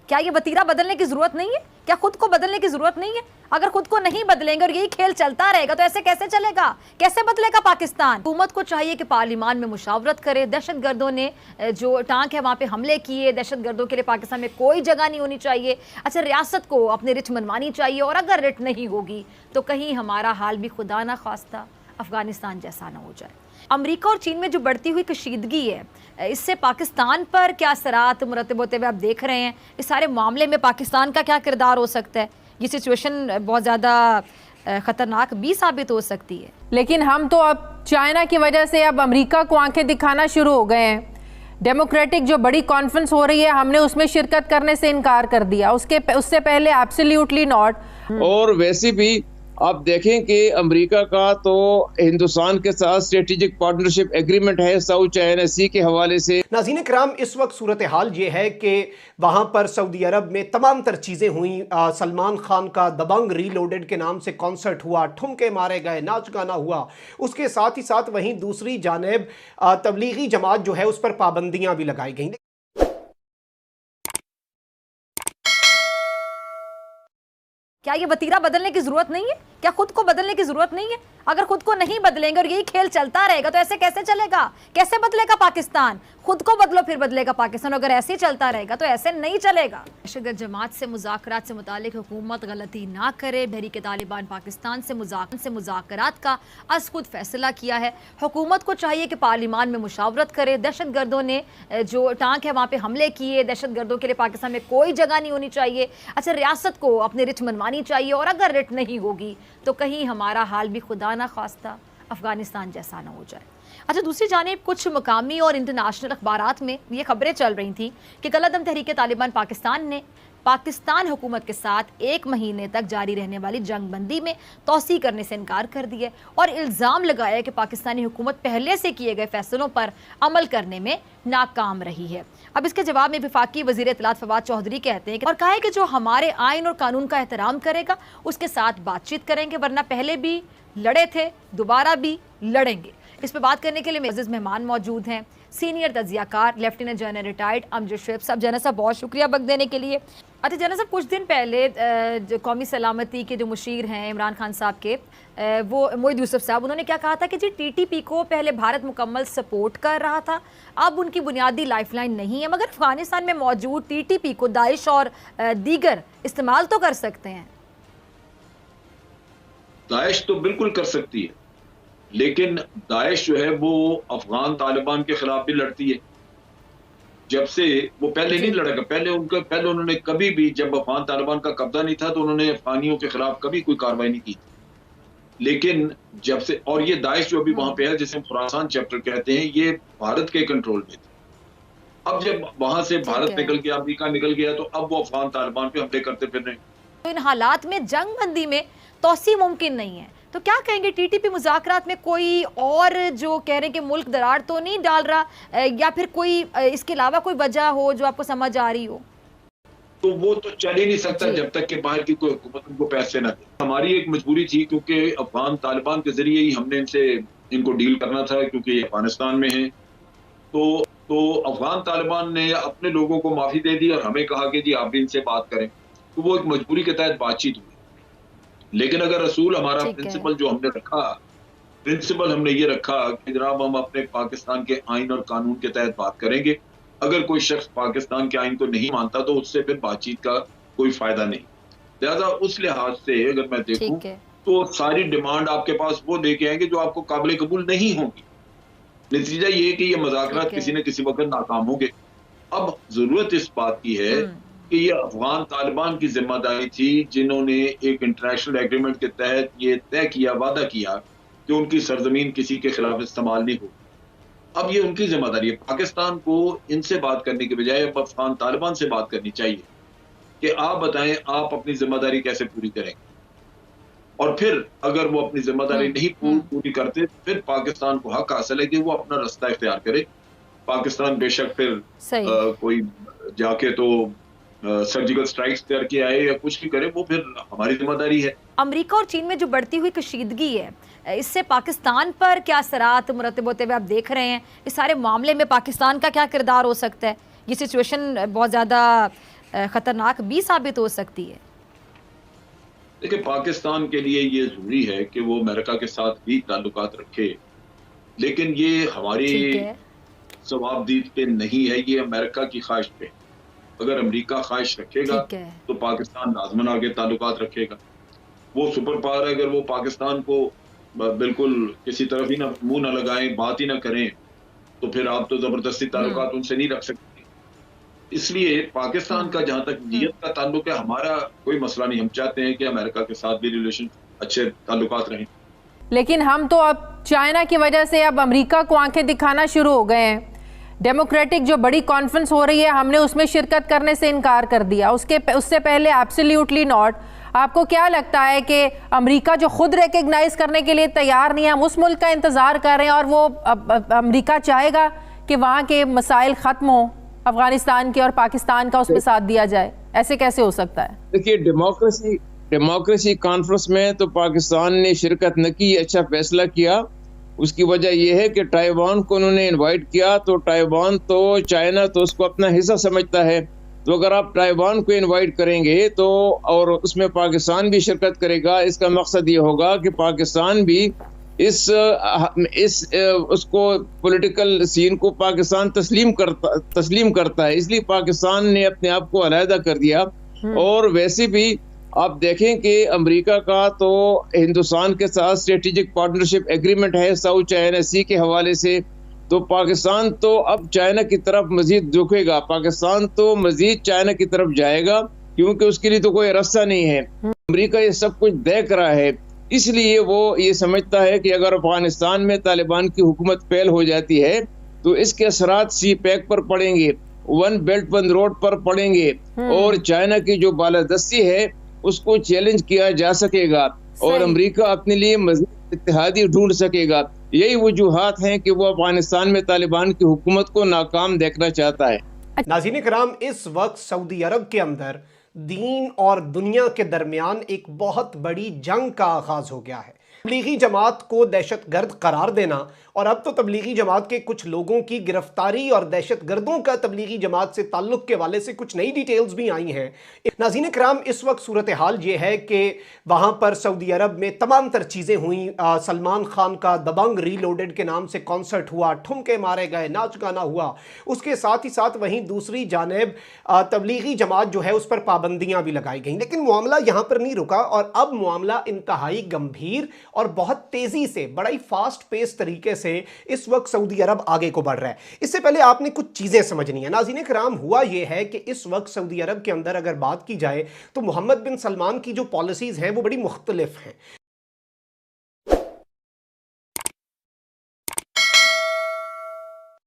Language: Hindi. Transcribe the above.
क्या ये वतीरा बदलने की जरूरत नहीं है? क्या खुद को बदलने की जरूरत नहीं है? अगर खुद को नहीं बदलेंगे और यही खेल चलता रहेगा तो ऐसे कैसे चलेगा? कैसे बदलेगा पाकिस्तान? हुकूमत को चाहिए कि पार्लियामान में मुशावरत करे। दहशतगर्दों ने जो टांक है वहां पे हमले किए, दहशतगर्दों के लिए पाकिस्तान में कोई जगह नहीं होनी चाहिए। अच्छा, रियासत को अपनी रिट मनवानी चाहिए और अगर रिट नहीं होगी तो कहीं हमारा हाल भी खुदा ना खास्ता अफगानिस्तान जैसा ना हो जाए। अमेरिका और चीन में जो बढ़ती हुई कशीदगी है, इससे पाकिस्तान पर क्या असरात मुरतब होते हुए आप देख रहे हैं? इस सारे मामले में पाकिस्तान का क्या किरदार हो सकता है? ये सिचुएशन बहुत ज़्यादा ख़तरनाक भी साबित हो सकती है। लेकिन हम तो अब चाइना की वजह से अब अमेरिका को आंखें दिखाना शुरू हो गए हैं। डेमोक्रेटिक जो बड़ी कॉन्फ्रेंस हो रही है, हमने उसमें शिरकत करने से इनकार कर दिया, उससे पहले एब्सोल्युटली नॉट। और वैसे भी आप देखें कि अमेरिका का तो हिंदुस्तान के साथ स्ट्रेटेजिक पार्टनरशिप एग्रीमेंट है साउथ चाइना सी के हवाले से। नाज़रीन किराम, इस वक्त सूरत हाल ये है कि वहाँ पर सऊदी अरब में तमाम तर चीज़ें हुई। सलमान खान का दबंग रीलोडेड के नाम से कॉन्सर्ट हुआ, ठुमके मारे गए, नाच गाना हुआ। उसके साथ ही साथ वहीं दूसरी जानिब तबलीगी जमात जो है उस पर पाबंदियाँ भी लगाई गई। क्या ये वतीरा बदलने की जरूरत नहीं है? क्या खुद को बदलने की जरूरत नहीं है? अगर खुद को नहीं बदलेंगे और यही खेल चलता रहेगा तो ऐसे कैसे चलेगा? कैसे बदलेगा पाकिस्तान? खुद को बदलो फिर बदलेगा पाकिस्तान। अगर ऐसे ही चलता रहेगा तो ऐसे नहीं चलेगा। दहशतगर्द जमात से मुज़ाकरात से मुतालिक हुकूमत गलती ना करे। तहरीक तालिबान पाकिस्तान से मुज़ाकरात का अज खुद फैसला किया है। हुकूमत को चाहिए कि पार्लियामान में मुशावरत करे। दहशतगर्दों ने जो टांक है वहाँ पे हमले किए, दहशतगर्दों के लिए पाकिस्तान में कोई जगह नहीं होनी चाहिए। अच्छा, रियासत को अपनी रिट मनवानी चाहिए और अगर रिट नहीं होगी तो कहीं हमारा हाल भी खुदा ना खास्ता अफगानिस्तान जैसा ना हो जाए। अच्छा, दूसरी जानिब कुछ मकामी और इंटरनेशनल अखबारात में ये खबरें चल रही थी कि कल-अदम तहरीक तालिबान पाकिस्तान ने पाकिस्तान हुकूमत के साथ 1 महीने तक जारी रहने वाली जंगबंदी में तौसी करने से इनकार कर दिया और इल्ज़ाम लगाया कि पाकिस्तानी हुकूमत पहले से किए गए फैसलों पर अमल करने में नाकाम रही है। अब इसके जवाब में वफाकी वज़ीर इत्तलात फवाद चौधरी कहते हैं और कहा है कि जो हमारे आइन और कानून का एहतराम करेगा उसके साथ बातचीत करेंगे, वरना पहले भी लड़े थे, दोबारा भी लड़ेंगे। इस पर बात करने के लिए मेज़ मेहमान मौजूद हैं सीनियर तजियाकार lieutenant general retired Amjad Shoaib साहब। जनरल साहब, बहुत शुक्रिया वक्त देने के लिए। अच्छा जनरल साहब, कुछ दिन पहले जो कौमी सलामती के जो मुशीर हैं इमरान खान साहब के, वो मोईद यूसुफ साहब, उन्होंने क्या कहा था कि जी टीटीपी को पहले भारत मुकम्मल सपोर्ट कर रहा था, अब उनकी बुनियादी लाइफलाइन नहीं है, मगर अफगानिस्तान में मौजूद टीटीपी को दाइश और दीगर इस्तेमाल तो कर सकते हैं। दाइश तो बिल्कुल कर सकती है, लेकिन दाइश जो है वो अफगान तालिबान के खिलाफ भी लड़ती है। जब से वो पहले नहीं लड़ेगा, पहले उन्होंने कभी भी, जब अफगान तालिबान का कब्जा नहीं था तो उन्होंने अफगानियों के खिलाफ कभी कोई कार्रवाई नहीं की। लेकिन जब से, और ये दाइश जो अभी वहां पे है जिसे खुरासान चैप्टर कहते हैं, ये भारत के कंट्रोल में था। अब जब वहां से भारत निकल गया, अमेरिका निकल गया, तो अब वो अफगान तालिबान पे हमले करते फिर रहे। तो इन हालात में जंगबंदी में तौसी मुमकिन नहीं है, तो क्या कहेंगे? टीटीपी मुज़ाकरात में कोई और जो कह रहे हैं कि मुल्क दरार तो नहीं डाल रहा, या फिर कोई इसके अलावा कोई वजह हो जो आपको समझ आ रही हो? तो वो तो चल ही नहीं सकता जब तक कि बाहर की कोई हुकूमत उनको पैसे ना दे। हमारी एक मजबूरी थी, क्योंकि अफगान तालिबान के जरिए ही हमने इनको डील करना था, क्योंकि ये अफगानिस्तान में है। तो अफगान तालिबान ने अपने लोगों को माफी दे दी और हमें कहा कि जी आप भी इनसे बात करें, तो वो एक मजबूरी के तहत बातचीत हुई। लेकिन अगर रसूल हमारा प्रिंसिपल जो हमने रखा, प्रिंसिपल हमने ये रखा कि जनाब हम अपने पाकिस्तान के आइन और कानून के तहत बात करेंगे। अगर कोई शख्स पाकिस्तान के आइन को नहीं मानता तो उससे फिर बातचीत का कोई फायदा नहीं। लिहाजा उस लिहाज से अगर मैं देखूं तो सारी डिमांड आपके पास वो लेके आएंगे जो आपको काबिल कबूल नहीं होगी। नतीजा ये कि ये मुज़ाकरात किसी न किसी वक्त नाकाम होंगे। अब जरूरत इस बात की है कि ये अफगान तालिबान की जिम्मेदारी थी, जिन्होंने एक इंटरनेशनल एग्रीमेंट के तहत ये तय किया, वादा किया कि उनकी सरजमीन किसी के खिलाफ इस्तेमाल नहीं हो। अब ये उनकी जिम्मेदारी है। पाकिस्तान को इनसे बात करने के बजाय अब अफगान तालिबान से बात करनी चाहिए कि आप बताएं आप अपनी जिम्मेदारी कैसे पूरी करेंगे, और फिर अगर वो अपनी जिम्मेदारी नहीं पूरी करते फिर पाकिस्तान को हक हासिल है कि वो अपना रास्ता इख्तियार करे। पाकिस्तान बेशक फिर कोई जाके तो सर्जिकल स्ट्राइक्स करके आए या कुछ भी करे, वो फिर हमारी जिम्मेदारी है। अमेरिका और चीन में जो बढ़ती हुई कशीदगी है, इससे पाकिस्तान पर क्या असरात मुरतब होते हुए आप देख रहे हैं? इस सारे मामले में पाकिस्तान का क्या किरदार हो सकता है? ये सिचुएशन बहुत ज़्यादा ख़तरनाक भी साबित हो सकती है। देखिए, पाकिस्तान के लिए ये जरूरी है कि वो अमेरिका के साथ भी ताल्लुकात रखे, लेकिन ये हमारी ठीक है। जवाबदीद पे नहीं है, ये अमेरिका की ख्वाहिश पे। अगर अमेरिका ख्वाहिश रखेगा ठीक है। तो पाकिस्तान लाजमन आगे ताल्लुकात रखेगा। वो सुपर पावर है, अगर वो पाकिस्तान को बिल्कुल किसी तरफ ही ना मुंह ना लगाएं, बात ही ना करें, तो फिर आप तो जबरदस्ती ताल्लुकात उनसे नहीं रख सकते। इसलिए पाकिस्तान का जहां तक नीयत का ताल्लुक है, हमारा कोई मसला नहीं। हम चाहते हैं कि अमेरिका के साथ भी रिलेशन अच्छे ताल्लुकात रहें। लेकिन हम तो अब चाइना की वजह से अब अमेरिका को आंखें दिखाना शुरू हो गए हैं। डेमोक्रेटिक जो बड़ी कॉन्फ्रेंस हो रही है, हमने उसमें शिरकत करने से इनकार कर दिया। उससे पहले एब्सोल्युटली नॉट। आपको क्या लगता है कि अमेरिका जो खुद रिकग्नाइज करने के लिए तैयार नहीं है, हम उस मुल्क का इंतज़ार कर रहे हैं और वो अमेरिका चाहेगा कि वहाँ के मसाइल ख़त्म हो, अफगानिस्तान के और पाकिस्तान का उसमें साथ दिया जाए? ऐसे कैसे हो सकता है? देखिए, डेमोक्रेसी कॉन्फ्रेंस में तो पाकिस्तान ने शिरकत न की, अच्छा फैसला किया। उसकी वजह यह है कि ताइवान को उन्होंने इनवाइट किया, तो ताइवान तो चाइना तो उसको अपना हिस्सा समझता है। तो अगर आप ताइवान को इनवाइट करेंगे तो और उसमें पाकिस्तान भी शिरकत करेगा, इसका मकसद ये होगा कि पाकिस्तान भी उसको पॉलिटिकल सीन को पाकिस्तान तस्लीम करता है, इसलिए पाकिस्तान ने अपने आप को अलहदा कर दिया। और वैसे भी आप देखें कि अमेरिका का तो हिंदुस्तान के साथ स्ट्रेटेजिक पार्टनरशिप एग्रीमेंट है साउथ चाइना सी के हवाले से, तो पाकिस्तान तो अब चाइना की तरफ मजीद झुकेगा, पाकिस्तान तो मजीद चाइना की तरफ जाएगा, क्योंकि उसके लिए तो कोई रास्ता नहीं है। अमेरिका ये सब कुछ देख रहा है, इसलिए वो ये समझता है कि अगर अफगानिस्तान में तालिबान की हुकूमत फेल हो जाती है तो इसके असरात सी पैक पर पड़ेंगे, वन बेल्ट वन रोड पर पड़ेंगे, और चाइना की जो बालादस्ती है उसको चैलेंज किया जा सकेगा और अमेरिका अपने लिए मज़ीद इत्तेहादी ढूंढ सकेगा। यही वजूहात हैं कि वो अफगानिस्तान में तालिबान की हुकूमत को नाकाम देखना चाहता है। नाज़रीन किराम, इस वक्त सऊदी अरब के अंदर दीन और दुनिया के दरमियान एक बहुत बड़ी जंग का आगाज हो गया है। तबलीगी जमात को दहशतगर्द करार देना, और अब तो तबलीगी जमात के कुछ लोगों की गिरफ्तारी और दहशतगर्दों का तबलीगी जमात से ताल्लुक के वाले से कुछ नई डिटेल्स भी आई हैं। नाज़रीन किराम, इस वक्त सूरत हाल ये है कि वहाँ पर सऊदी अरब में तमाम तर चीज़ें हुई। सलमान खान का दबंग रीलोडेड के नाम से कॉन्सर्ट हुआ, ठुमके मारे गए, नाच गाना हुआ। उसके साथ ही साथ वहीं दूसरी जानिब तबलीगी जमात जो है उस पर पाबंदियाँ भी लगाई गई। लेकिन मामला यहाँ पर नहीं रुका और अब मामला इंतहाई गंभीर और बहुत तेज़ी से, बड़ा ही फास्ट पेस तरीके से इस वक्त सऊदी अरब आगे को बढ़ रहा है। इससे पहले आपने कुछ चीज़ें समझनी है। नाज़रीन किराम, हुआ यह है कि इस वक्त सऊदी अरब के अंदर अगर बात की जाए तो मोहम्मद बिन सलमान की जो पॉलिसीज़ हैं वो बड़ी मुख्तलिफ हैं।